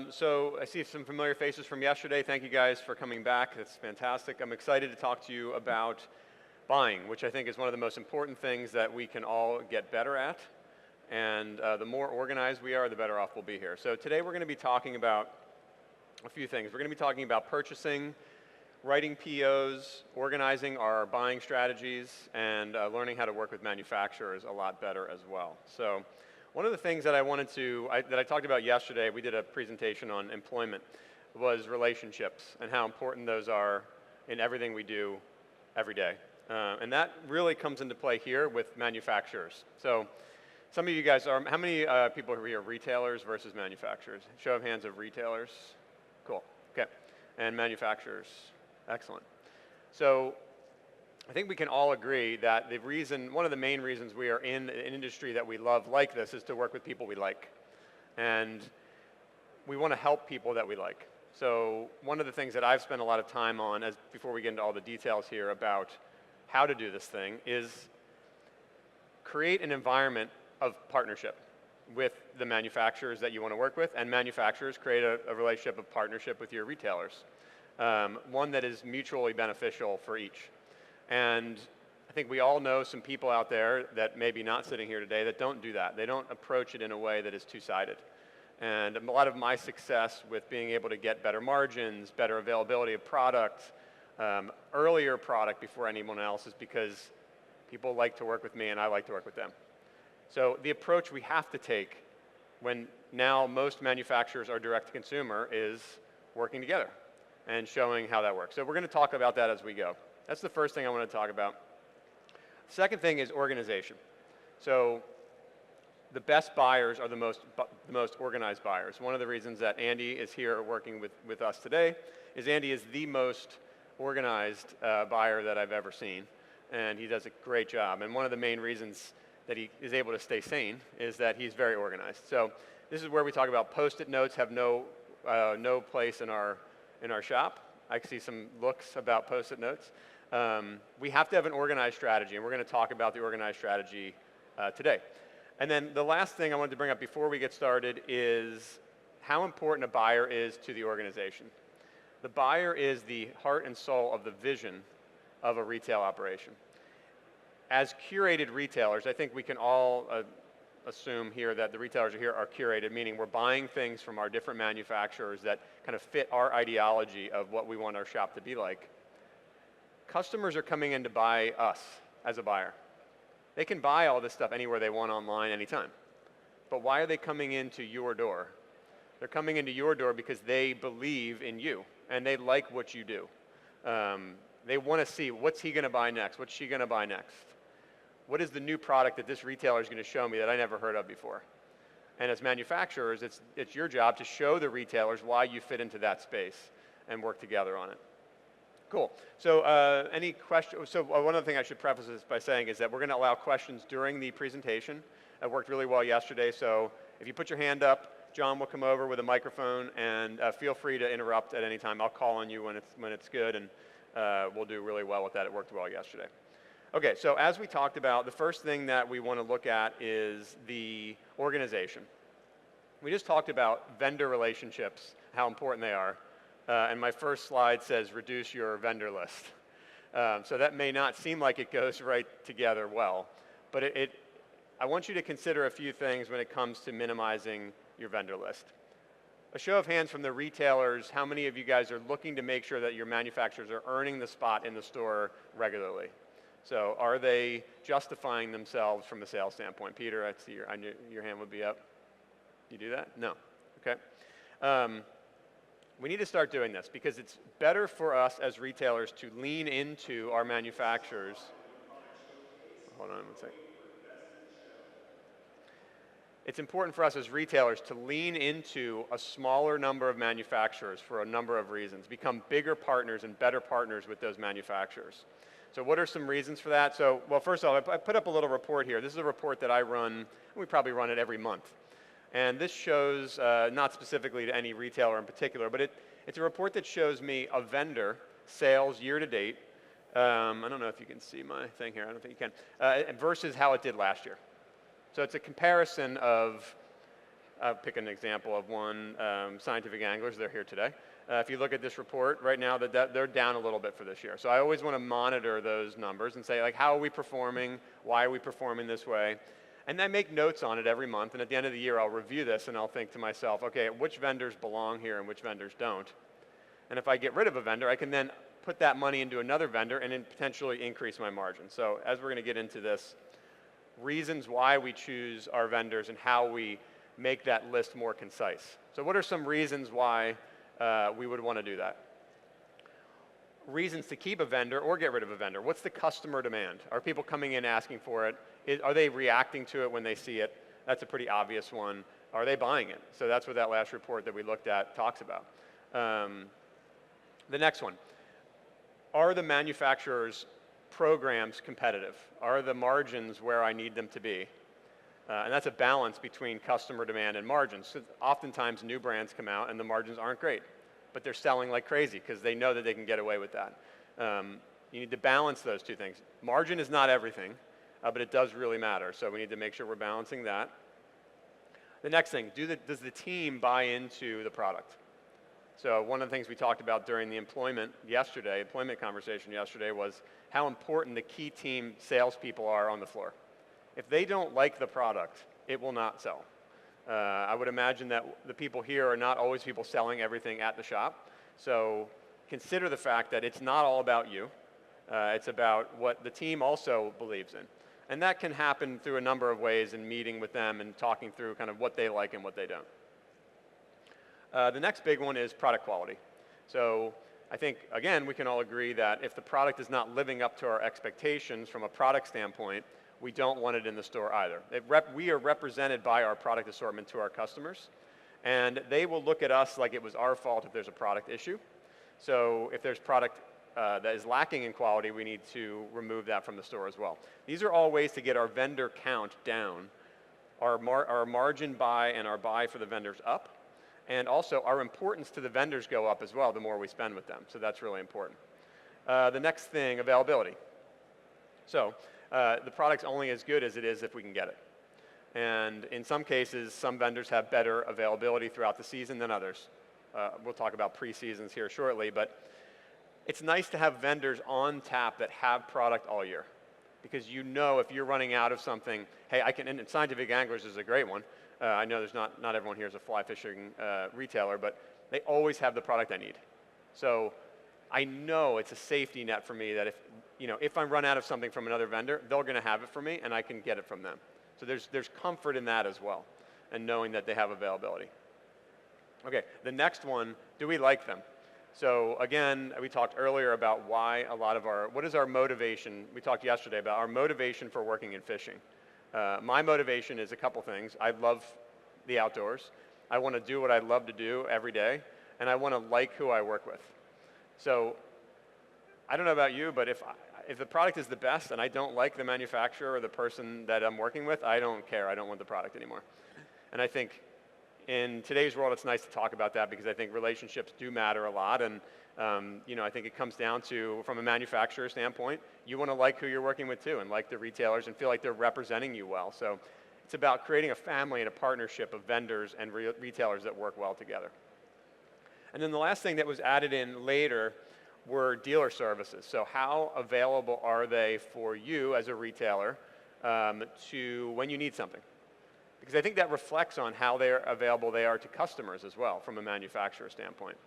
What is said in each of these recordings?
So I see some familiar faces from yesterday. Thank you guys for coming back. That's fantastic. I'm excited to talk to you about buying, which I think is one of the most important things that we can all get better at. And the more organized we are, the better off we'll be here. So today we're going to be talking about a few things. We're going to be talking about purchasing, writing POs, organizing our buying strategies, and learning how to work with manufacturers a lot better as well. So one of the things that I talked about yesterday, we did a presentation on employment, was relationships and how important those are in everything we do every day. And that really comes into play here with manufacturers. So some of you guys are, how many people here are retailers versus manufacturers? Show of hands of retailers. Cool, okay. And manufacturers, excellent. So I think we can all agree that one of the main reasons we are in an industry that we love like this is to work with people we like. And we want to help people that we like. So one of the things that I've spent a lot of time on, before we get into all the details here about how to do this thing, is create an environment of partnership with the manufacturers that you want to work with, and manufacturers create a relationship of partnership with your retailers, one that is mutually beneficial for each. And I think we all know some people out there that may be not sitting here today that don't do that. They don't approach it in a way that is two-sided. And a lot of my success with being able to get better margins, better availability of product, earlier product before anyone else is because people like to work with me and I like to work with them. So the approach we have to take when now most manufacturers are direct to consumer is working together and showing how that works. So we're going to talk about that as we go. That's the first thing I want to talk about. Second thing is organization. So the best buyers are the most organized buyers. One of the reasons that Andy is here working with us today is Andy is the most organized buyer that I've ever seen, and he does a great job. And one of the main reasons that he is able to stay sane is that he's very organized. So this is where we talk about Post-it notes have no place in our shop. I see some looks about Post-it notes. We have to have an organized strategy, and we're going to talk about the organized strategy today. And then the last thing I wanted to bring up before we get started is how important a buyer is to the organization. The buyer is the heart and soul of the vision of a retail operation. As curated retailers, I think we can all assume here that the retailers here are curated, meaning we're buying things from our different manufacturers that kind of fit our ideology of what we want our shop to be like. Customers are coming in to buy us as a buyer. They can buy all this stuff anywhere they want online anytime. But why are they coming into your door? They're coming into your door because they believe in you and they like what you do. They want to see, what's he going to buy next? What's she going to buy next? What is the new product that this retailer is going to show me that I never heard of before? And as manufacturers, it's your job to show the retailers why you fit into that space and work together on it. Cool. So any questions? So one other thing I should preface this by saying is that we're going to allow questions during the presentation. It worked really well yesterday, so if you put your hand up, John will come over with a microphone, and feel free to interrupt at any time. I'll call on you when it's good, and we'll do really well with that. It worked well yesterday. Okay, so as we talked about, the first thing that we want to look at is the organization. We just talked about vendor relationships, how important they are. And my first slide says reduce your vendor list. So that may not seem like it goes right together well, but I want you to consider a few things when it comes to minimizing your vendor list. A show of hands from the retailers, how many of you guys are looking to make sure that your manufacturers are earning the spot in the store regularly? So are they justifying themselves from a sales standpoint? Peter, I see your hand would be up. You do that? No. Okay. We need to start doing this because it's better for us as retailers to lean into our manufacturers. Hold on 1 second. It's important for us as retailers to lean into a smaller number of manufacturers for a number of reasons, become bigger partners and better partners with those manufacturers. So what are some reasons for that? So, well, first of all, I put up a little report here. This is a report that I run. We probably run it every month. And this shows, not specifically to any retailer in particular, but it's a report that shows me a vendor sales year to date. I don't know if you can see my thing here. I don't think you can. Versus how it did last year. So it's a comparison of I'll pick an example of one, Scientific Anglers, they're here today. If you look at this report right now, they're down a little bit for this year. So I always want to monitor those numbers and say, like, how are we performing? Why are we performing this way? And I make notes on it every month, and at the end of the year, I'll review this, and I'll think to myself, okay, which vendors belong here and which vendors don't? And if I get rid of a vendor, I can then put that money into another vendor and then potentially increase my margin. So as we're going to get into this, reasons why we choose our vendors and how we make that list more concise. So what are some reasons why we would want to do that? Reasons to keep a vendor or get rid of a vendor. What's the customer demand? Are people coming in asking for it? Are they reacting to it when they see it? That's a pretty obvious one. Are they buying it? So that's what that last report that we looked at talks about. The next one. Are the manufacturer's programs competitive? Are the margins where I need them to be? And that's a balance between customer demand and margins. So oftentimes new brands come out and the margins aren't great, but they're selling like crazy because they know that they can get away with that. You need to balance those two things. Margin is not everything, but it does really matter. So we need to make sure we're balancing that. The next thing, does the team buy into the product? So one of the things we talked about during the employment conversation yesterday was how important the key team salespeople are on the floor. If they don't like the product, it will not sell. I would imagine that the people here are not always people selling everything at the shop. So consider the fact that it's not all about you. It's about what the team also believes in. And that can happen through a number of ways in meeting with them and talking through kind of what they like and what they don't. The next big one is product quality. So I think, again, we can all agree that if the product is not living up to our expectations from a product standpoint, we don't want it in the store either. We are represented by our product assortment to our customers, and they will look at us like it was our fault if there's a product issue. So if there's product that is lacking in quality, we need to remove that from the store as well. These are all ways to get our vendor count down, our margin buy and our buy for the vendors up, and also our importance to the vendors go up as well the more we spend with them. So that's really important. The next thing, availability. So the product's only as good as it is if we can get it. And in some cases, some vendors have better availability throughout the season than others. We'll talk about pre-seasons here shortly, but it's nice to have vendors on tap that have product all year. Because you know if you're running out of something, hey, and Scientific Anglers is a great one. I know there's not everyone here is a fly fishing retailer, but they always have the product I need. So I know it's a safety net for me that if I run out of something from another vendor, they're going to have it for me and I can get it from them. So there's comfort in that as well, and knowing that they have availability. Okay, the next one, do we like them? So again, we talked earlier about what is our motivation? We talked yesterday about our motivation for working in fishing. My motivation is a couple things. I love the outdoors. I want to do what I love to do every day, and I want to like who I work with. So I don't know about you, but if the product is the best and I don't like the manufacturer or the person that I'm working with, I don't care. I don't want the product anymore. And I think in today's world, it's nice to talk about that because I think relationships do matter a lot. And I think it comes down to, from a manufacturer standpoint, you want to like who you're working with too, and like the retailers and feel like they're representing you well. So it's about creating a family and a partnership of vendors and retailers that work well together. And then the last thing that was added in later were dealer services. So how available are they for you as a retailer to when you need something? Because I think that reflects on how available they are to customers as well from a manufacturer standpoint.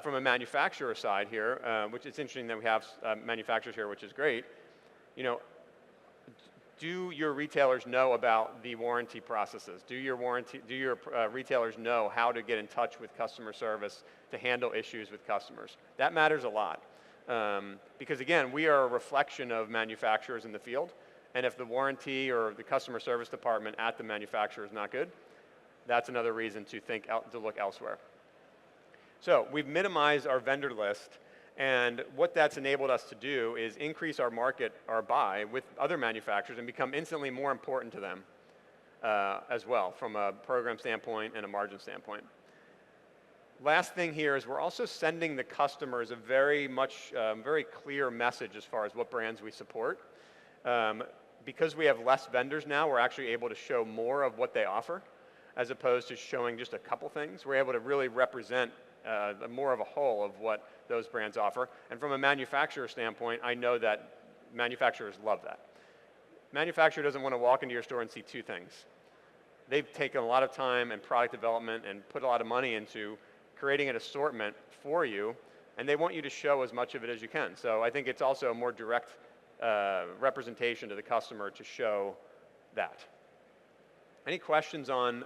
From a manufacturer side here, which is interesting that we have manufacturers here, which is great, do your retailers know about the warranty processes? Do your retailers know how to get in touch with customer service to handle issues with customers? That matters a lot. Because again, we are a reflection of manufacturers in the field, and if the warranty or the customer service department at the manufacturer is not good, that's another reason to look elsewhere. So we've minimized our vendor list, and what that's enabled us to do is increase our buy with other manufacturers and become instantly more important to them as well from a program standpoint and a margin standpoint. Last thing here is we're also sending the customers a very clear message as far as what brands we support. Because we have less vendors now, we're actually able to show more of what they offer. as opposed to showing just a couple things. We're able to really represent more of a whole of what those brands offer. And from a manufacturer standpoint, I know that manufacturers love that. Manufacturer doesn't want to walk into your store and see two things. They've taken a lot of time and product development and put a lot of money into creating an assortment for you, and they want you to show as much of it as you can. So I think it's also a more direct representation to the customer to show that. Any questions on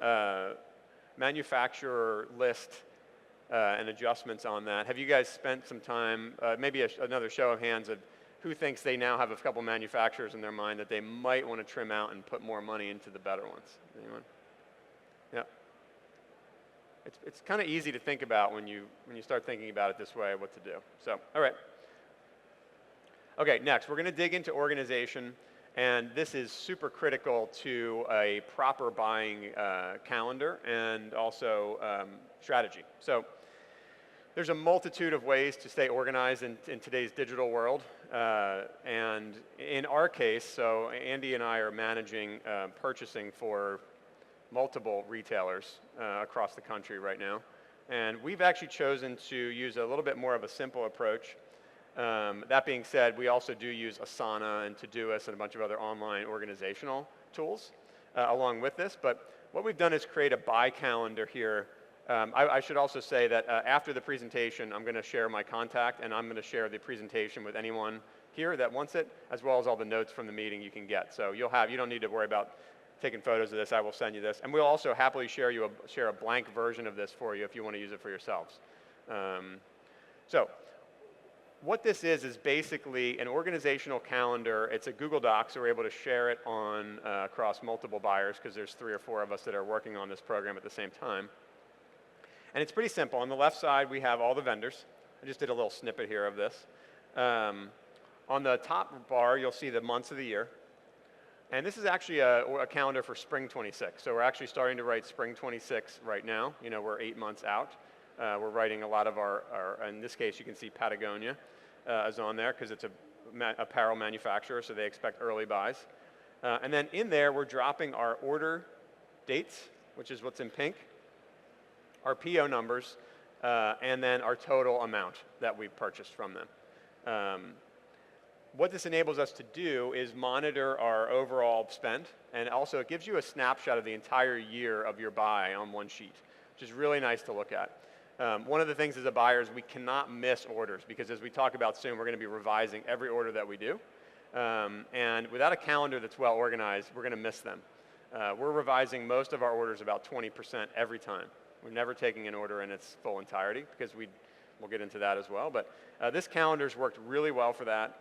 manufacturer list and adjustments on that? Have you guys spent some time, maybe another show of hands of who thinks they now have a couple manufacturers in their mind that they might want to trim out and put more money into the better ones? Anyone? Yeah. It's kind of easy to think about when you start thinking about it this way, what to do. So, all right. Okay, next, we're going to dig into organization, and this is super critical to a proper buying calendar and also strategy. So, there's a multitude of ways to stay organized in today's digital world, and in our case, so Andy and I are managing purchasing for multiple retailers across the country right now, and we've actually chosen to use a little bit more of a simple approach. That being said, we also do use Asana and Todoist and a bunch of other online organizational tools along with this, but what we've done is create a buy calendar here. I should also say that after the presentation, I'm going to share my contact, and I'm going to share the presentation with anyone here that wants it, as well as all the notes from the meeting you can get. So you don't need to worry about taking photos of this. I will send you this, and we'll also happily share a blank version of this for you if you want to use it for yourselves. So what this is basically an organizational calendar. It's a Google Doc, so we're able to share it on across multiple buyers because there's 3 or 4 of us that are working on this program at the same time. And it's pretty simple. On the left side, we have all the vendors. I just did a little snippet here of this. On the top bar, you'll see the months of the year. And this is actually a calendar for spring 26. So we're actually starting to write spring 26 right now. You know, we're 8 months out. We're writing a lot of our, in this case, you can see Patagonia is on there because it's a apparel manufacturer, so they expect early buys. And then in there, we're dropping our order dates, which is what's in pink, our PO numbers, and then our total amount that we've purchased from them. What this enables us to do is monitor our overall spend, and also it gives you a snapshot of the entire year of your buy on one sheet, which is really nice to look at. One of the things as a buyer is we cannot miss orders, because as we talk about soon, we're going to be revising every order that we do. And without a calendar that's well organized, we're going to miss them. We're revising most of our orders about 20% every time. We're never taking an order in its full entirety, because we'll get into that as well. But this calendar's worked really well for that.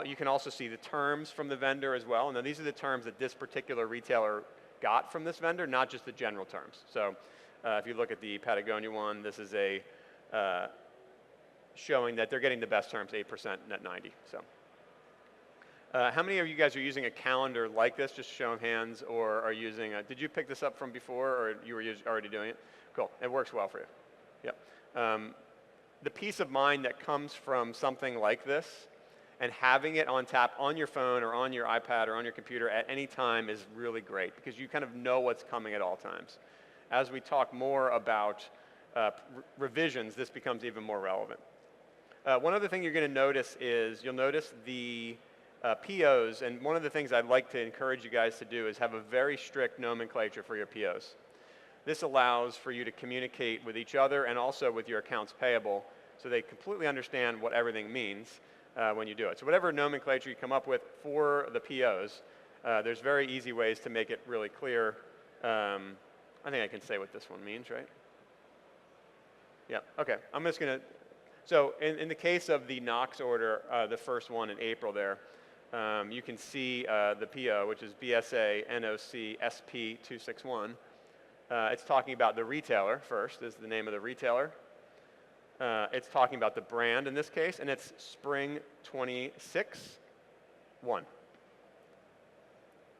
You can also see the terms from the vendor as well. Now these are the terms that this particular retailer got from this vendor, not just the general terms. So if you look at the Patagonia one, this is showing that they're getting the best terms, 8% net 90. So how many of you guys are using a calendar like this, just show of hands, or are using did you pick this up from before, or you were already doing it? Cool, it works well for you. Yep. The peace of mind that comes from something like this and having it on tap on your phone or on your iPad or on your computer at any time is really great, because you kind of know what's coming at all times. As we talk more about revisions, this becomes even more relevant. One other thing you're going to notice is you'll notice the POs, and one of the things I'd like to encourage you guys to do is have a very strict nomenclature for your POs. This allows for you to communicate with each other and also with your accounts payable, so they completely understand what everything means when you do it. So whatever nomenclature you come up with for the POs, there's very easy ways to make it really clear. I think I can say what this one means, right? Yeah, okay. I'm just going to, so in the case of the Knox order, the first one in April there, you can see the PO, which is BSA NOC SP 261. It's talking about the retailer first, is the name of the retailer. It's talking about the brand in this case, and it's Spring 26 1.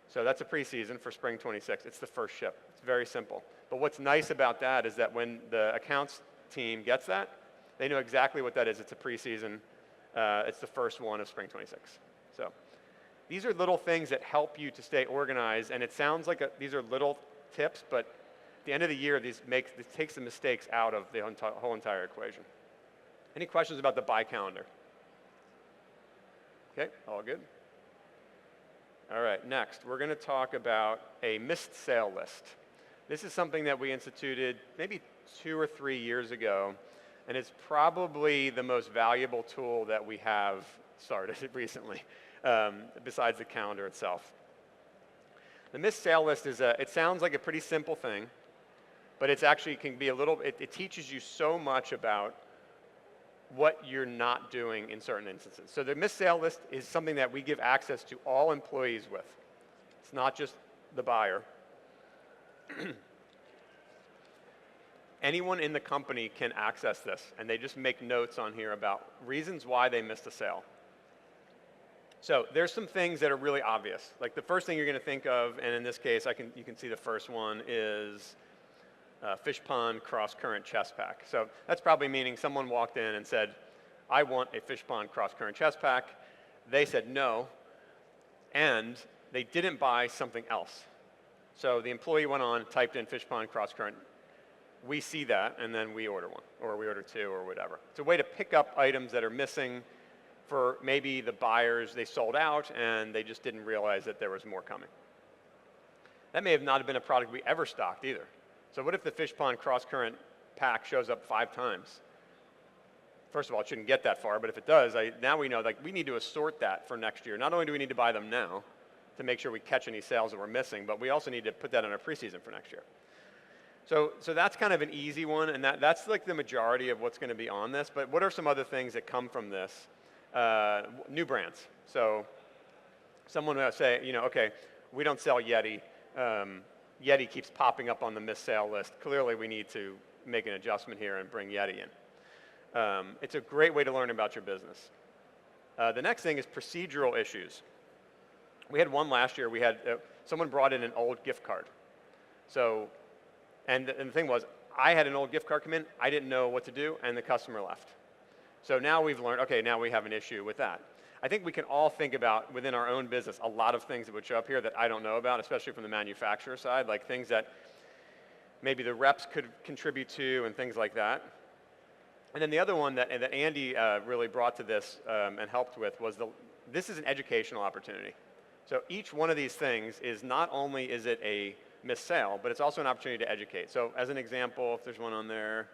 So that's a preseason for Spring 26. It's the first ship. It's very simple. But what's nice about that is that when the accounts team gets that, they know exactly what that is. It's a preseason. It's the first one of Spring 26. So these are little things that help you to stay organized, and it sounds like these are little tips, but the end of the year, this takes the mistakes out of the whole entire equation. Any questions about the buy calendar? Okay, all good. All right, next, we're going to talk about a missed sale list. This is something that we instituted maybe 2 or 3 years ago, and it's probably the most valuable tool that we have started recently, besides the calendar itself. The missed sale list it sounds like a pretty simple thing, but it's actually can be it teaches you so much about what you're not doing in certain instances. So the missed sale list is something that we give access to all employees with. It's not just the buyer. Anyone in the company can access this, and they just make notes on here about reasons why they missed a sale. So there's some things that are really obvious. Like the first thing you're going to think of, and in this case, you can see the first one is fish pond cross current chest pack. So that's probably meaning someone walked in and said, I want a fish pond cross current chest pack. They said no, and they didn't buy something else. So the employee went on, typed in fish pond cross current. We see that, and then we order one, or we order two, or whatever. It's a way to pick up items that are missing for maybe the buyers. They sold out, and they just didn't realize that there was more coming. That may have not been a product we ever stocked either. So what if the fish pond cross current pack shows up 5 times? First of all, it shouldn't get that far, but if it does, now we know we need to assort that for next year. Not only do we need to buy them now to make sure we catch any sales that we're missing, but we also need to put that in our preseason for next year. So that's kind of an easy one, and that's like the majority of what's going to be on this. But what are some other things that come from this? New brands. So someone will say, okay, we don't sell Yeti. Yeti keeps popping up on the missed sale list. Clearly, we need to make an adjustment here and bring Yeti in. It's a great way to learn about your business. The next thing is procedural issues. We had one last year. We had someone brought in an old gift card. So, and the thing was, I had an old gift card come in. I didn't know what to do, and the customer left. So now we've learned, okay, now we have an issue with that. I think we can all think about, within our own business, a lot of things that would show up here that I don't know about, especially from the manufacturer side, like things that maybe the reps could contribute to and things like that. And then the other one that Andy really brought to this and helped with was this is an educational opportunity. So each one of these things is not only is it a missed sale, but it's also an opportunity to educate. So as an example, if there's one on there,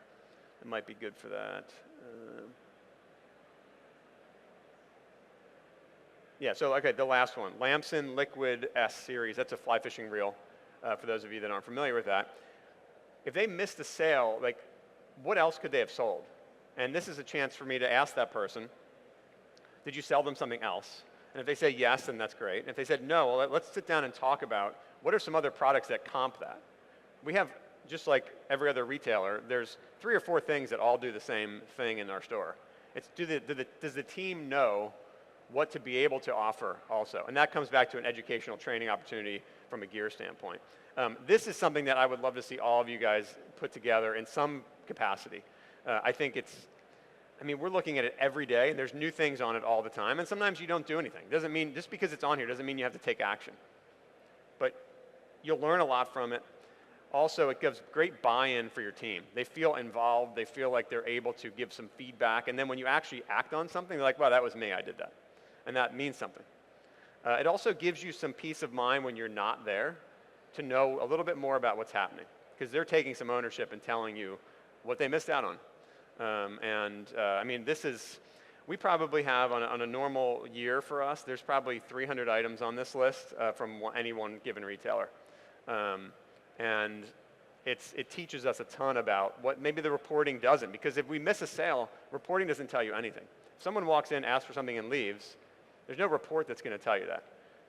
it might be good for that. Yeah, so okay, the last one, Lamson Liquid S Series. That's a fly fishing reel, for those of you that aren't familiar with that. If they missed a sale, what else could they have sold? And this is a chance for me to ask that person, did you sell them something else? And if they say yes, then that's great. And if they said no, well, let's sit down and talk about what are some other products that comp that. We have, just like every other retailer, there's 3 or 4 things that all do the same thing in our store. It's does the team know what to be able to offer also? And that comes back to an educational training opportunity from a gear standpoint. This is something that I would love to see all of you guys put together in some capacity. I think we're looking at it every day, and there's new things on it all the time, and sometimes you don't do anything. Doesn't mean, just because it's on here doesn't mean you have to take action. But you'll learn a lot from it. Also, it gives great buy-in for your team. They feel involved, they feel like they're able to give some feedback, and then when you actually act on something, they're like, wow, that was me, I did that. And that means something. It also gives you some peace of mind when you're not there to know a little bit more about what's happening, because they're taking some ownership and telling you what they missed out on. We probably have, on a normal year for us, there's probably 300 items on this list from any one given retailer. And it teaches us a ton about what maybe the reporting doesn't, because if we miss a sale, reporting doesn't tell you anything. If someone walks in, asks for something, and leaves, there's no report that's going to tell you that.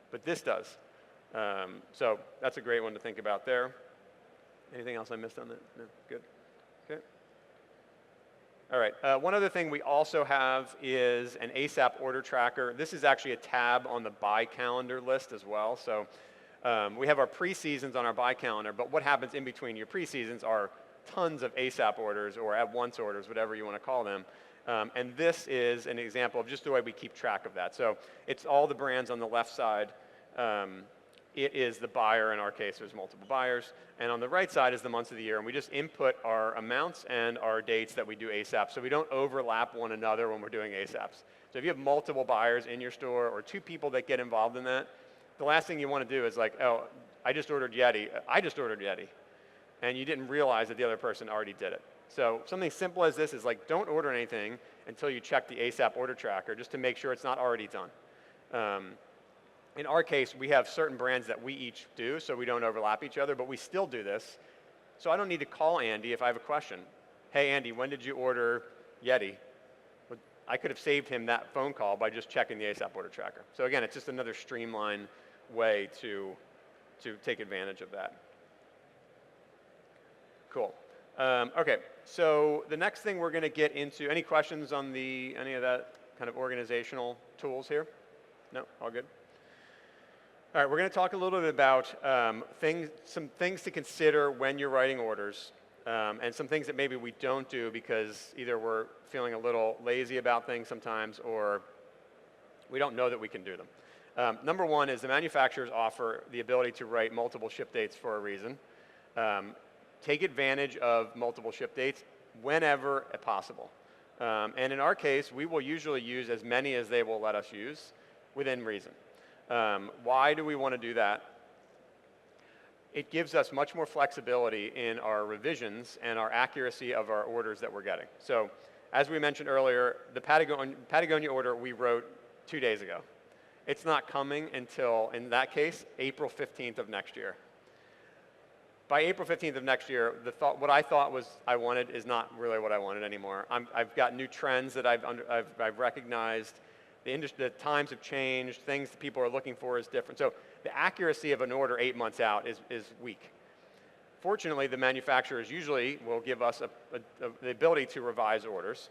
But this does. So that's a great one to think about there. Anything else I missed on that? No? Good. Okay. All right. One other thing we also have is an ASAP order tracker. This is actually a tab on the buy calendar list as well. So we have our pre-seasons on our buy calendar, but what happens in between your pre-seasons are tons of ASAP orders or at-once orders, whatever you want to call them. And this is an example of just the way we keep track of that. So it's all the brands on the left side, it is the buyer. In our case, there's multiple buyers. And on the right side is the months of the year, and we just input our amounts and our dates that we do ASAP, so we don't overlap one another when we're doing ASAPs. So if you have multiple buyers in your store or 2 people that get involved in that, the last thing you want to do is like, oh, I just ordered Yeti, and you didn't realize that the other person already did it. So something simple as this is like, don't order anything until you check the ASAP order tracker, just to make sure it's not already done. In our case, we have certain brands that we each do, so we don't overlap each other, but we still do this. So I don't need to call Andy if I have a question. Hey, Andy, when did you order Yeti? Well, I could have saved him that phone call by just checking the ASAP order tracker. So again, it's just another streamlined way to take advantage of that. Cool. Okay, so the next thing we're going to get into, any questions on any of that kind of organizational tools here? No, all good? All right, we're going to talk a little bit about some things to consider when you're writing orders, and some things that maybe we don't do because either we're feeling a little lazy about things sometimes, or we don't know that we can do them. Number one is the manufacturers offer the ability to write multiple ship dates for a reason. Take advantage of multiple ship dates whenever possible. And in our case, we will usually use as many as they will let us use within reason. Why do we want to do that? It gives us much more flexibility in our revisions and our accuracy of our orders that we're getting. So as we mentioned earlier, the Patagonia order we wrote 2 days ago. It's not coming until, in that case, April 15th of next year. By April 15th of next year, what I thought was I wanted is not really what I wanted anymore. I've got new trends that I've recognized. The times have changed. Things that people are looking for is different. So the accuracy of an order 8 months out is weak. Fortunately, the manufacturers usually will give us the ability to revise orders.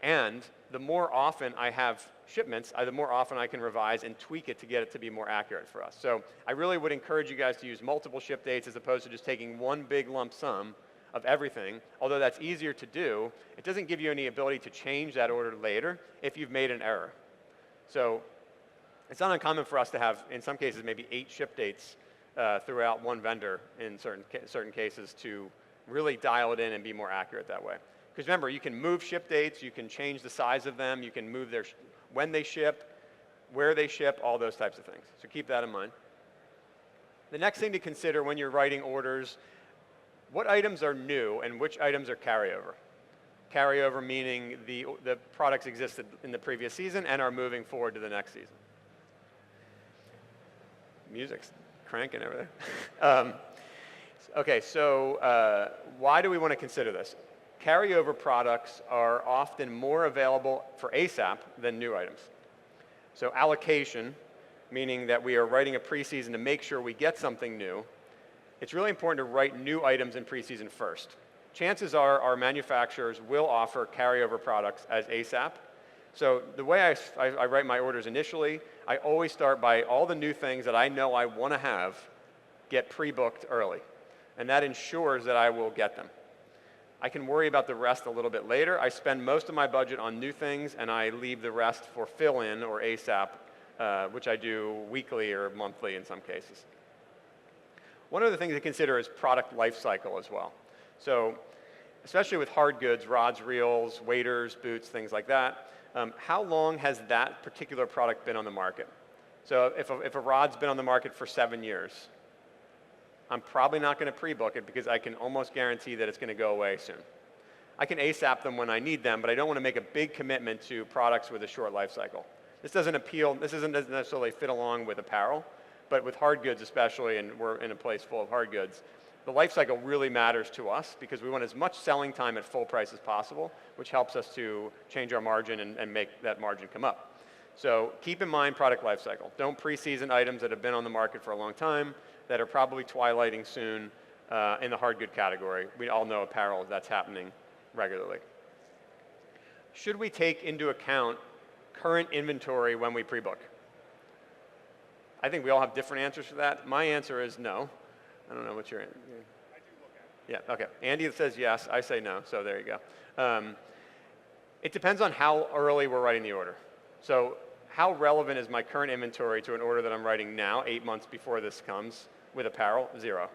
And the more often I have shipments, the more often I can revise and tweak it to get it to be more accurate for us. So I really would encourage you guys to use multiple ship dates as opposed to just taking one big lump sum of everything. Although that's easier to do, it doesn't give you any ability to change that order later if you've made an error. So it's not uncommon for us to have, in some cases, maybe 8 ship dates throughout one vendor in certain cases to really dial it in and be more accurate that way. Because remember, you can move ship dates, you can change the size of them, you can move when they ship, where they ship, all those types of things. So keep that in mind. The next thing to consider when you're writing orders, what items are new and which items are carryover? Carryover meaning the products existed in the previous season and are moving forward to the next season. Music's cranking over there. Okay, so why do we want to consider this? Carryover products are often more available for ASAP than new items. So allocation, meaning that we are writing a preseason to make sure we get something new. It's really important to write new items in preseason first. Chances are our manufacturers will offer carryover products as ASAP. So the way I write my orders initially, I always start by all the new things that I know I want to have get pre-booked early. And that ensures that I will get them. I can worry about the rest a little bit later. I spend most of my budget on new things, and I leave the rest for fill-in or ASAP, which I do weekly or monthly in some cases. One of the things to consider is product life cycle as well. So especially with hard goods, rods, reels, waders, boots, things like that, how long has that particular product been on the market? So if a rod's been on the market for 7 years, I'm probably not going to pre-book it because I can almost guarantee that it's going to go away soon. I can ASAP them when I need them, but I don't want to make a big commitment to products with a short life cycle. This doesn't necessarily fit along with apparel, but with hard goods especially, and we're in a place full of hard goods, the life cycle really matters to us because we want as much selling time at full price as possible, which helps us to change our margin and make that margin come up. So keep in mind product life cycle. Don't pre-season items that have been on the market for a long time, that are probably twilighting soon in the hard good category. We all know apparel, that's happening regularly. Should we take into account current inventory when we pre-book? I think we all have different answers for that. My answer is no. I don't know what your answer is. I do look at it. Yeah, okay. Andy says yes, I say no, so there you go. It depends on how early we're writing the order. So how relevant is my current inventory to an order that I'm writing now, 8 months before this comes, with apparel? 0.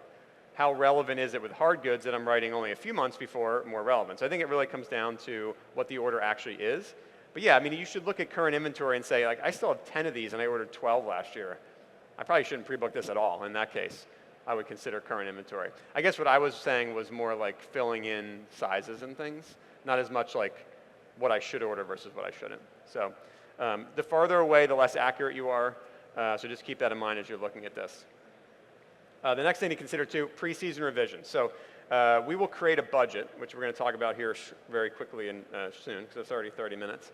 How relevant is it with hard goods that I'm writing only a few months before? More relevant. So I think it really comes down to what the order actually is. But yeah, I mean, you should look at current inventory and say, like, I still have 10 of these and I ordered 12 last year. I probably shouldn't pre-book this at all. In that case, I would consider current inventory. I guess what I was saying was more like filling in sizes and things, not as much like what I should order versus what I shouldn't. So the farther away, the less accurate you are. So just keep that in mind as you're looking at this. The next thing to consider too, pre-season revisions. So we will create a budget, which we're going to talk about here very quickly and soon, because it's already 30 minutes.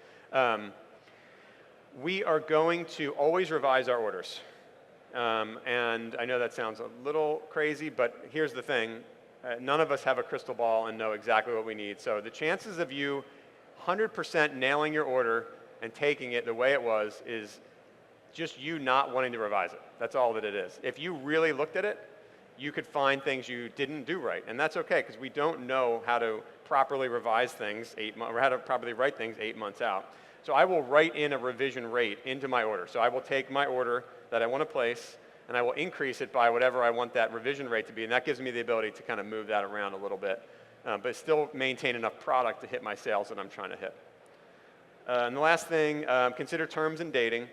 We are going to always revise our orders. And I know that sounds a little crazy, but here's the thing. None of us have a crystal ball and know exactly what we need. So the chances of you 100% nailing your order and taking it the way it was is just you not wanting to revise it. That's all that it is. If you really looked at it, you could find things you didn't do right. And that's okay, because we don't know how to properly revise things or how to properly write things 8 months out. So I will write in a revision rate into my order. So I will take my order that I want to place, and I will increase it by whatever I want that revision rate to be. And that gives me the ability to kind of move that around a little bit, but still maintain enough product to hit my sales that I'm trying to hit. And the last thing, consider terms and dating.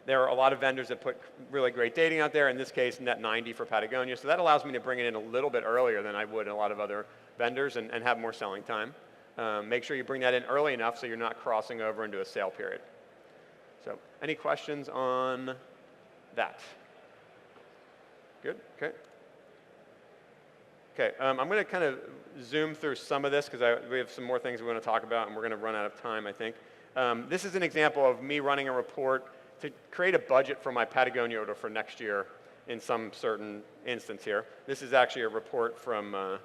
There are a lot of vendors that put really great dating out there, in this case, net 90 for Patagonia. So that allows me to bring it in a little bit earlier than I would in a lot of other vendors and have more selling time. Make sure you bring that in early enough so you're not crossing over into a sale period. So any questions on that? Good, okay. Okay, I'm going to kind of zoom through some of this because we have some more things we want to talk about and we're going to run out of time, I think. This is an example of me running a report to create a budget for my Patagonia order for next year in some certain instance here. This is actually a report from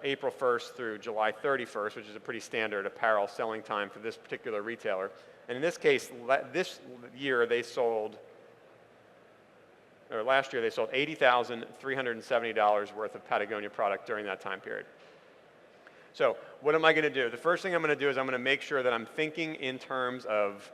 April 1st through July 31st, which is a pretty standard apparel selling time for this particular retailer. And in this case, this year they sold, or last year they sold $80,370 worth of Patagonia product during that time period. So what am I going to do? The first thing I'm going to do is I'm going to make sure that I'm thinking in terms of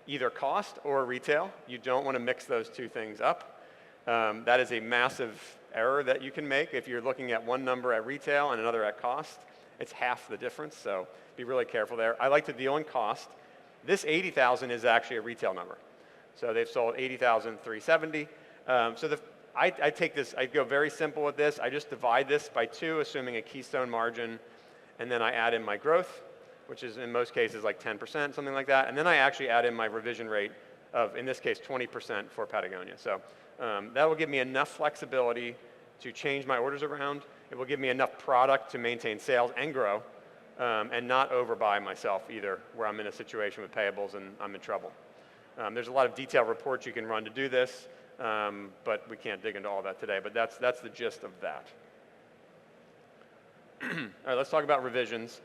either cost or retail. You don't want to mix those two things up. That is a massive error that you can make if you're looking at one number at retail and another at cost. It's half the difference, so be really careful there. I like to deal in cost. This 80,000 is actually a retail number. So they've sold 80,370. I take this, I go very simple with this. I just divide this by 2, assuming a keystone margin, and then I add in my growth, which is in most cases like 10%, something like that. And then I actually add in my revision rate of, in this case, 20% for Patagonia. So that will give me enough flexibility to change my orders around. It will give me enough product to maintain sales and grow, and not overbuy myself either, where I'm in a situation with payables and I'm in trouble. There's a lot of detailed reports you can run to do this, but we can't dig into all that today. But that's the gist of that. All right, let's talk about revisions.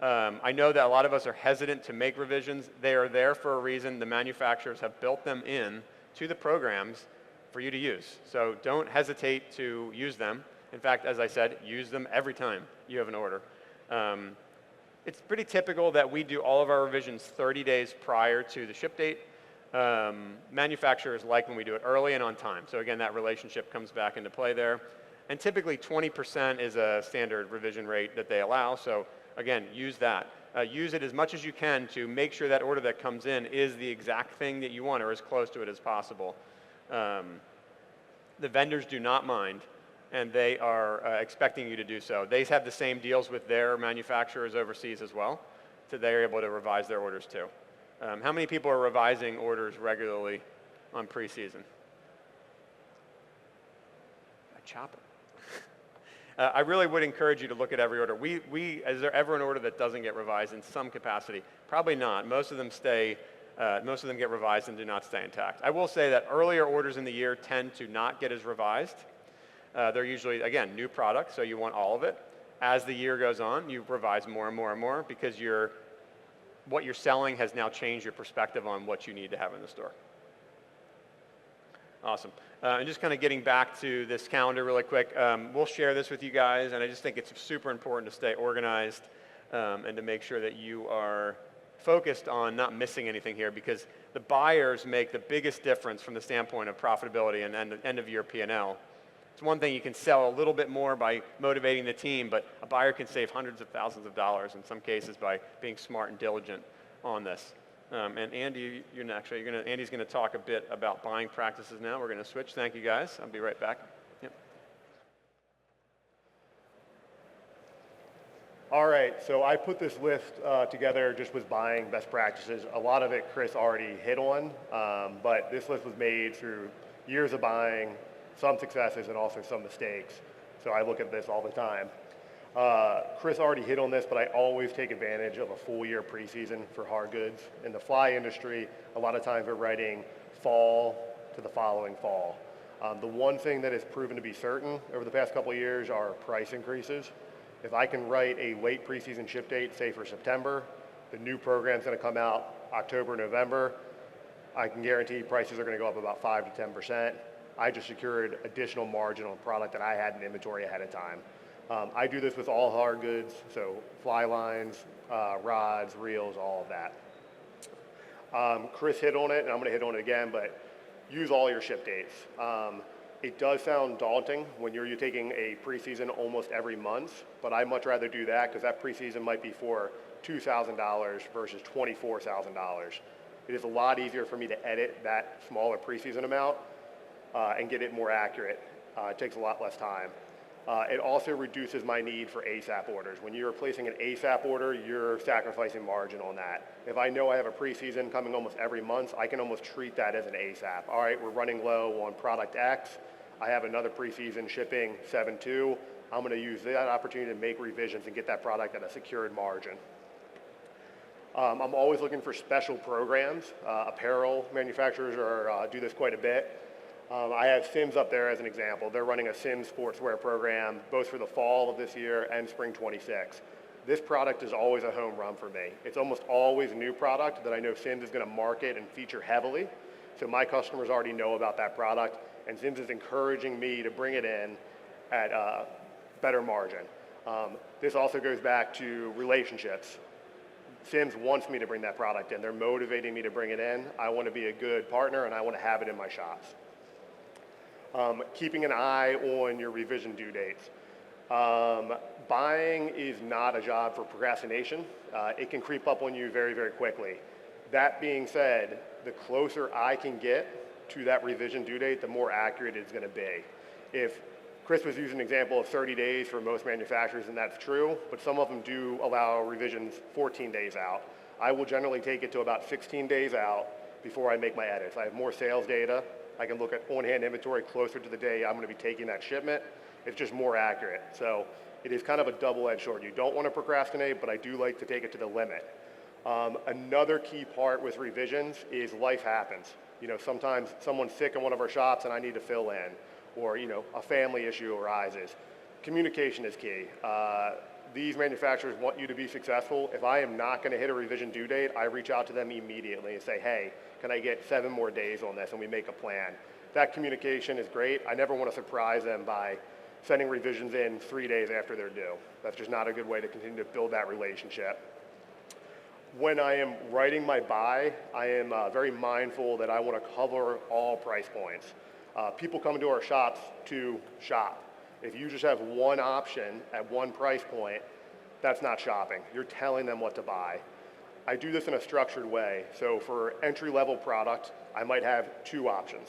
I know that a lot of us are hesitant to make revisions. They are there for a reason. The manufacturers have built them in to the programs for you to use. So don't hesitate to use them. In fact, as I said, use them every time you have an order. It's pretty typical that we do all of our revisions 30 days prior to the ship date. Manufacturers like when we do it early and on time. So again, that relationship comes back into play there. And typically 20% is a standard revision rate that they allow. So again, use that. Use it as much as you can to make sure that order that comes in is the exact thing that you want or as close to it as possible. The vendors do not mind, and they are expecting you to do so. They have the same deals with their manufacturers overseas as well, so they're able to revise their orders too. How many people are revising orders regularly on preseason? I chop it. I really would encourage you to look at every order. Is there ever an order that doesn't get revised in some capacity? Probably not. Most of them get revised and do not stay intact. I will say that earlier orders in the year tend to not get as revised. They're usually, again, new products, so you want all of it. As the year goes on, you revise more and more and more because what you're selling has now changed your perspective on what you need to have in the store. Awesome. And just kind of getting back to this calendar really quick, we'll share this with you guys, and I just think it's super important to stay organized and to make sure that you are focused on not missing anything here because the buyers make the biggest difference from the standpoint of profitability and end of year P&L. It's one thing you can sell a little bit more by motivating the team, but a buyer can save hundreds of thousands of dollars in some cases by being smart and diligent on this. And Andy, Andy's going to talk a bit about buying practices now. We're going to switch. Thank you, guys. I'll be right back. Yep. All right, so I put this list together just with buying best practices. A lot of it Chris already hit on, but this list was made through years of buying, some successes and also some mistakes. So I look at this all the time. Chris already hit on this, but I always take advantage of a full year preseason for hard goods. In the fly industry, a lot of times we're writing fall to the following fall. The one thing that has proven to be certain over the past couple of years are price increases. If I can write a late preseason ship date, say for September, the new program's gonna come out October, November, I can guarantee prices are gonna go up about 5 to 10%. I just secured additional margin on product that I had in inventory ahead of time. I do this with all hard goods, so fly lines, rods, reels, all of that. Chris hit on it, and I'm gonna hit on it again, but use all your ship dates. It does sound daunting when you're taking a preseason almost every month, but I'd much rather do that because that preseason might be for $2,000 versus $24,000. It is a lot easier for me to edit that smaller preseason amount and get it more accurate. It takes a lot less time. It also reduces my need for ASAP orders. When you're placing an ASAP order, you're sacrificing margin on that. If I know I have a preseason coming almost every month, I can almost treat that as an ASAP. All right, we're running low on product X. I have another preseason shipping 7/2. I'm gonna use that opportunity to make revisions and get that product at a secured margin. I'm always looking for special programs. Apparel manufacturers do this quite a bit. I have Sims up there as an example. They're running a Sims sportswear program both for the fall of this year and spring 26. This product is always a home run for me. It's almost always a new product that I know Sims is gonna market and feature heavily. So my customers already know about that product, and Sims is encouraging me to bring it in at a better margin. This also goes back to relationships. Sims wants me to bring that product in. They're motivating me to bring it in. I want to be a good partner, and I want to have it in my shops. Keeping an eye on your revision due dates. Buying is not a job for procrastination. It can creep up on you very, very quickly. That being said, the closer I can get to that revision due date, the more accurate it's going to be. If Chris was using an example of 30 days for most manufacturers, and that's true, but some of them do allow revisions 14 days out. I will generally take it to about 16 days out before I make my edits. I have more sales data. I can look at on-hand inventory closer to the day I'm going to be taking that shipment. It's just more accurate. So it is kind of a double-edged sword. You don't want to procrastinate, but I do like to take it to the limit. Another key part with revisions is life happens. You know, sometimes someone's sick in one of our shops and I need to fill in, or a family issue arises. Communication is key. These manufacturers want you to be successful. If I am not going to hit a revision due date, I reach out to them immediately and say, hey, can I get 7 more days on this? And we make a plan. That communication is great. I never want to surprise them by sending revisions in 3 days after they're due. That's just not a good way to continue to build that relationship. When I am writing my buy, I am very mindful that I want to cover all price points. People come into our shops to shop. If you just have one option at one price point, that's not shopping. You're telling them what to buy. I do this in a structured way. So for entry-level product, I might have 2 options.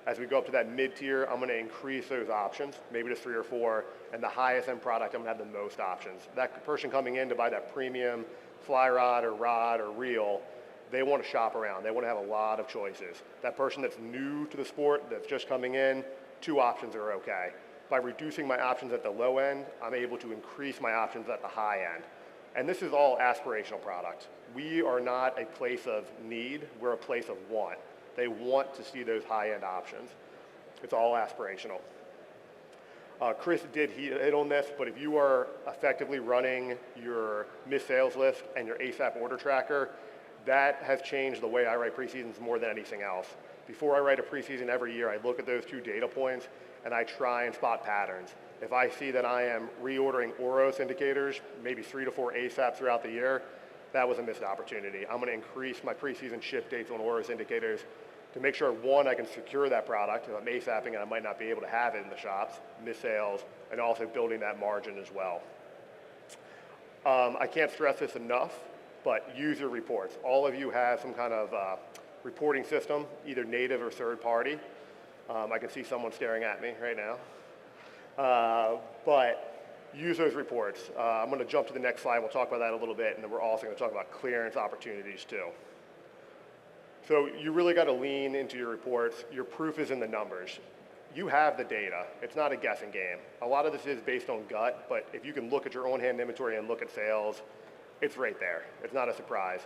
As we go up to that mid-tier, I'm going to increase those options, maybe to 3 or 4, and the highest end product, I'm going to have the most options. That person coming in to buy that premium fly rod or reel, they want to shop around. They want to have a lot of choices. That person that's new to the sport, that's just coming in, 2 options are okay. By reducing my options at the low end, I'm able to increase my options at the high end. And this is all aspirational product. We are not a place of need, we're a place of want. They want to see those high-end options. It's all aspirational. Chris did hit on this, but if you are effectively running your missed sales list and your ASAP order tracker, that has changed the way I write preseasons more than anything else. Before I write a preseason every year, I look at those 2 data points and I try and spot patterns. If I see that I am reordering Oros indicators, maybe 3 to 4 ASAP throughout the year, that was a missed opportunity. I'm going to increase my preseason ship dates on orders indicators to make sure, one, I can secure that product. If I'm ASAPing and I might not be able to have it in the shops, miss sales, and also building that margin as well. I can't stress this enough, but user reports. All of you have some kind of reporting system, either native or third party. I can see someone staring at me right now. But use those reports. I'm going to jump to the next slide. We'll talk about that a little bit, and then we're also going to talk about clearance opportunities too. So you really got to lean into your reports. Your proof is in the numbers. You have the data. It's not a guessing game. A lot of this is based on gut, but if you can look at your on-hand inventory and look at sales, it's right there. It's not a surprise.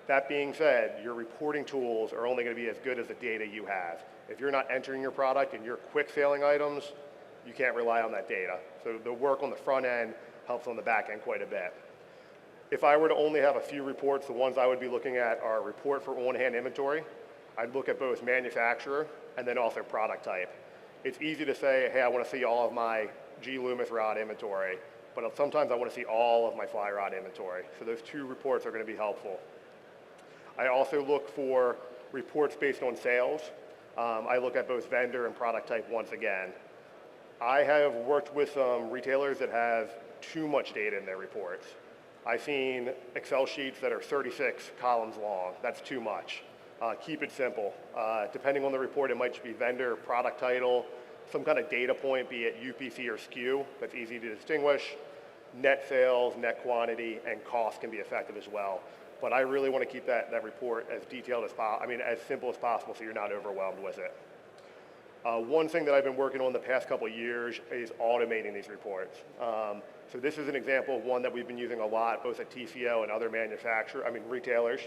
That being said, your reporting tools are only going to be as good as the data you have. If you're not entering your product in your quick selling items, you can't rely on that data. So the work on the front end helps on the back end quite a bit. If I were to only have a few reports, the ones I would be looking at are report for on-hand inventory. I'd look at both manufacturer and then also product type. It's easy to say, hey, I want to see all of my G Loomis rod inventory, but sometimes I want to see all of my fly rod inventory. So those two reports are going to be helpful. I also look for reports based on sales. I look at both vendor and product type once again. I have worked with some retailers that have too much data in their reports. I've seen Excel sheets that are 36 columns long. That's too much. Keep it simple. Depending on the report, it might just be vendor, product title, some kind of data point, be it UPC or SKU, that's easy to distinguish. Net sales, net quantity, and cost can be effective as well. But I really want to keep that report as detailed as possible, as simple as possible so you're not overwhelmed with it. One thing that I've been working on the past couple of years is automating these reports. So this is an example of one that we've been using a lot, both at TCO and other retailers.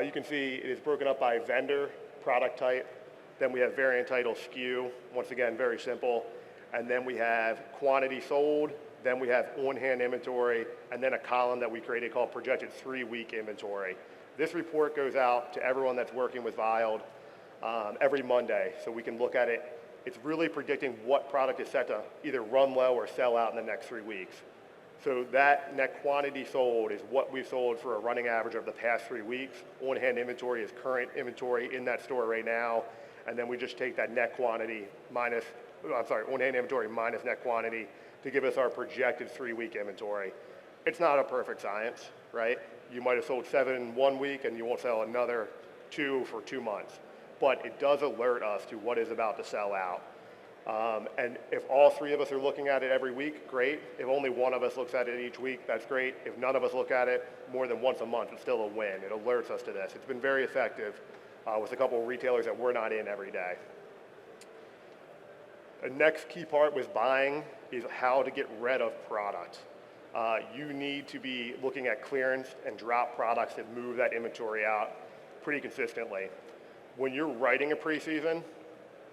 You can see it is broken up by vendor, product type, then we have variant title, SKU, once again, very simple, and then we have quantity sold, then we have on-hand inventory, and then a column that we created called projected 3-week inventory. This report goes out to everyone that's working with Vild every Monday, so we can look at it. It's really predicting what product is set to either run low or sell out in the next 3 weeks. So that net quantity sold is what we've sold for a running average of the past 3 weeks. On-hand inventory is current inventory in that store right now, and then we just take that net quantity on-hand inventory minus net quantity to give us our projected 3-week inventory. It's not a perfect science, right? You might have sold 7 1 week and you won't sell another 2 for 2 months. But it does alert us to what is about to sell out. And if all 3 of us are looking at it every week, great. If only one of us looks at it each week, that's great. If none of us look at it more than once a month, it's still a win. It alerts us to this. It's been very effective with a couple of retailers that we're not in every day. The next key part with buying is how to get rid of product. You need to be looking at clearance and drop products that move that inventory out pretty consistently. When you're writing a preseason,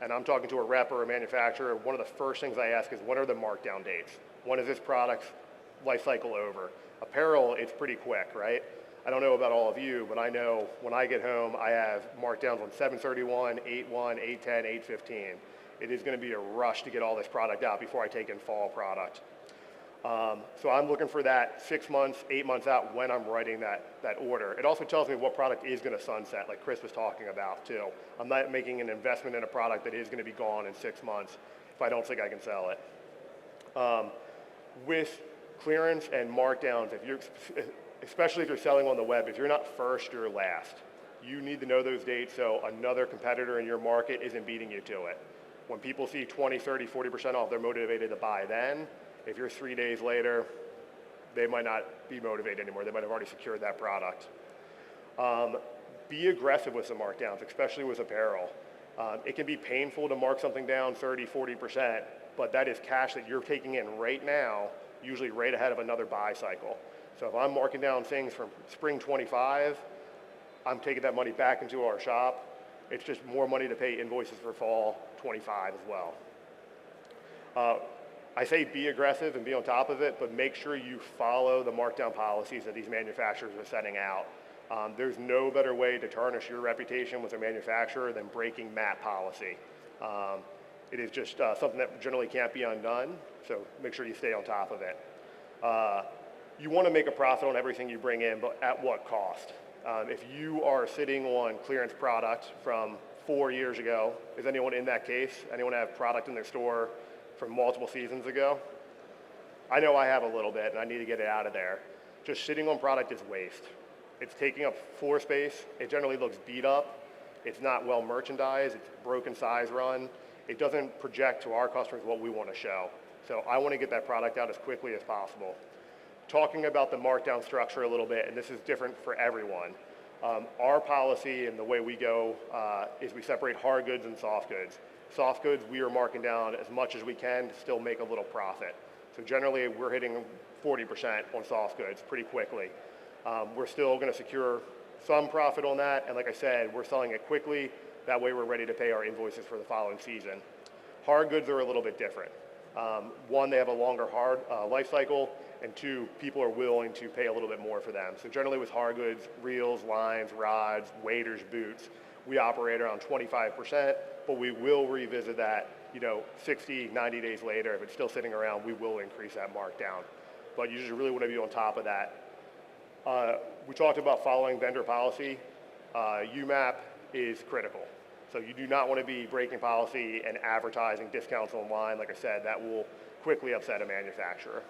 and I'm talking to a rep or a manufacturer, one of the first things I ask is, what are the markdown dates? When is this product's life cycle over? Apparel, it's pretty quick, right? I don't know about all of you, but I know when I get home, I have markdowns on 7/31, 8/1, 8/10, 8/15. It is going to be a rush to get all this product out before I take in fall product. So I'm looking for that 6 months, 8 months out when I'm writing that order. It also tells me what product is going to sunset, like Chris was talking about too. I'm not making an investment in a product that is going to be gone in 6 months if I don't think I can sell it. With clearance and markdowns, especially if you're selling on the web, if you're not first, you're last. You need to know those dates so another competitor in your market isn't beating you to it. When people see 20, 30, 40% off, they're motivated to buy then. If you're 3 days later, they might not be motivated anymore. They might have already secured that product. Be aggressive with some markdowns, especially with apparel. It can be painful to mark something down 30, 40%, but that is cash that you're taking in right now, usually right ahead of another buy cycle. So if I'm marking down things from spring 25, I'm taking that money back into our shop. It's just more money to pay invoices for fall 25 as well. I say be aggressive and be on top of it, but make sure you follow the markdown policies that these manufacturers are setting out. There's no better way to tarnish your reputation with a manufacturer than breaking MAP policy. It is just something that generally can't be undone, so make sure you stay on top of it. You want to make a profit on everything you bring in, but at what cost? If you are sitting on clearance product from 4 years ago, is anyone in that case? Anyone have product in their store from multiple seasons ago? I know I have a little bit and I need to get it out of there. Just sitting on product is waste. It's taking up floor space. It generally looks beat up. It's not well merchandised. It's broken size run. It doesn't project to our customers what we want to show. So I want to get that product out as quickly as possible. Talking about the markdown structure a little bit, and this is different for everyone. Our policy and the way we go is we separate hard goods and soft goods. Soft goods, we are marking down as much as we can to still make a little profit. So generally, we're hitting 40% on soft goods pretty quickly. We're still going to secure some profit on that, and like I said, we're selling it quickly. That way we're ready to pay our invoices for the following season. Hard goods are a little bit different. One, they have a longer life cycle, and two, people are willing to pay a little bit more for them. So generally with hard goods, reels, lines, rods, waders, boots, we operate around 25%, but we will revisit that 60, 90 days later. If it's still sitting around, we will increase that markdown. But you just really want to be on top of that. We talked about following vendor policy. UMAP is critical. So you do not want to be breaking policy and advertising discounts online. Like I said, that will quickly upset a manufacturer.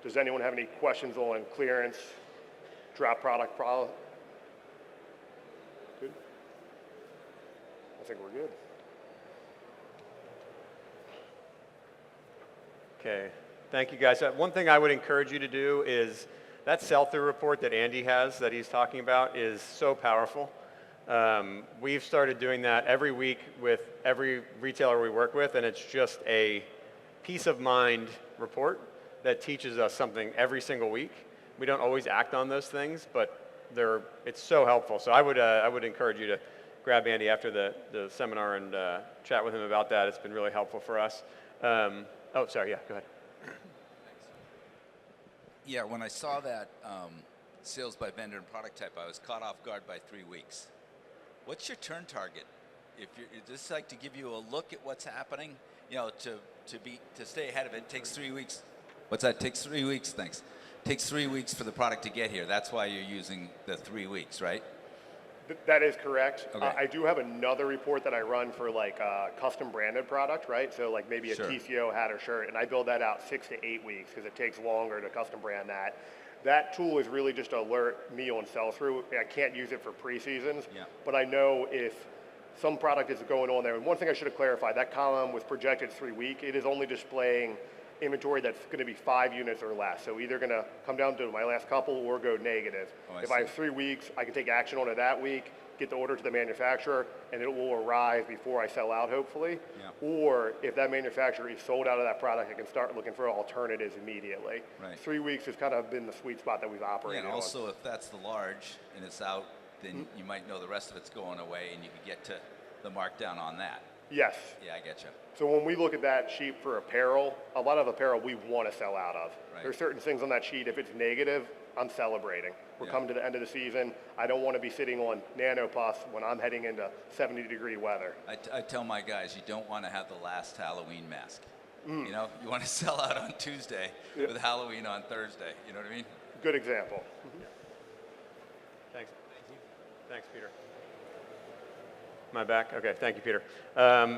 Does anyone have any questions on clearance, drop product policy? Good? I think we're good. Okay, thank you guys. One thing I would encourage you to do is that sell-through report that Andy has that he's talking about is so powerful. We've started doing that every week with every retailer we work with, and it's just a peace of mind report that teaches us something every single week. We don't always act on those things, but it's so helpful. So I would encourage you to grab Andy after the seminar and chat with him about that. It's been really helpful for us. Oh, sorry, yeah, go ahead. Yeah, when I saw that sales by vendor and product type, I was caught off guard by 3 weeks. What's your turn target? If you're just like to give you a look at what's happening, to stay ahead of it takes 3 weeks. What's that? Takes 3 weeks. Thanks. Takes 3 weeks for the product to get here. That's why you're using the 3 weeks, right? That is correct. Okay. I do have another report that I run for like a custom branded product, right? So like maybe a Sure. TCO hat or shirt, and I build that out 6 to 8 weeks because it takes longer to custom brand that. That tool is really just to alert me on sell-through. I can't use it for pre-seasons, but I know if some product is going on there. And one thing I should have clarified, that column was projected 3 week. It is only displaying inventory that's going to be 5 units or less. So either going to come down to my last couple or go negative. If I have 3 weeks, I can take action on it that week, get the order to the manufacturer, and it will arrive before I sell out, hopefully. Yeah. Or if that manufacturer is sold out of that product, I can start looking for alternatives immediately. Right. 3 weeks has kind of been the sweet spot that we've operated Yeah, and also on. if that's the large and it's out, then you might know the rest of it's going away and you can get to the markdown on that. Yes. Yeah, I get you. So when we look at that sheet for apparel, a lot of apparel we want to sell out of. Right. There's certain things on that sheet, if it's negative, I'm celebrating. We're coming to the end of the season. I don't want to be sitting on nano puffs when I'm heading into 70-degree weather. I tell my guys, you don't want to have the last Halloween mask. You want to sell out on Tuesday with Halloween on Thursday. You know what I mean? Good example. Thanks. Thanks, Peter. Am I back? Okay, thank you, Peter.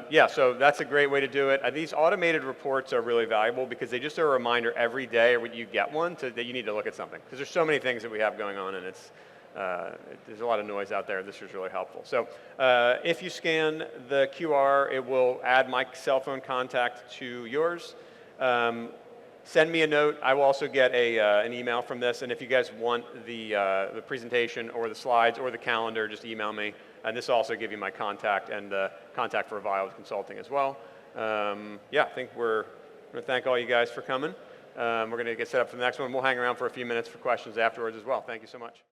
Yeah, so that's a great way to do it. These automated reports are really valuable because they just are a reminder every day when you get one that you need to look at something. Because there's so many things that we have going on, and there's a lot of noise out there. This is really helpful. So if you scan the QR, it will add my cell phone contact to yours. Send me a note. I will also get an email from this. And if you guys want the presentation or the slides or the calendar, just email me. And this will also give you my contact and the contact for Avile Consulting as well. Yeah, I think we're going to thank all you guys for coming. We're going to get set up for the next one. We'll hang around for a few minutes for questions afterwards as well. Thank you so much.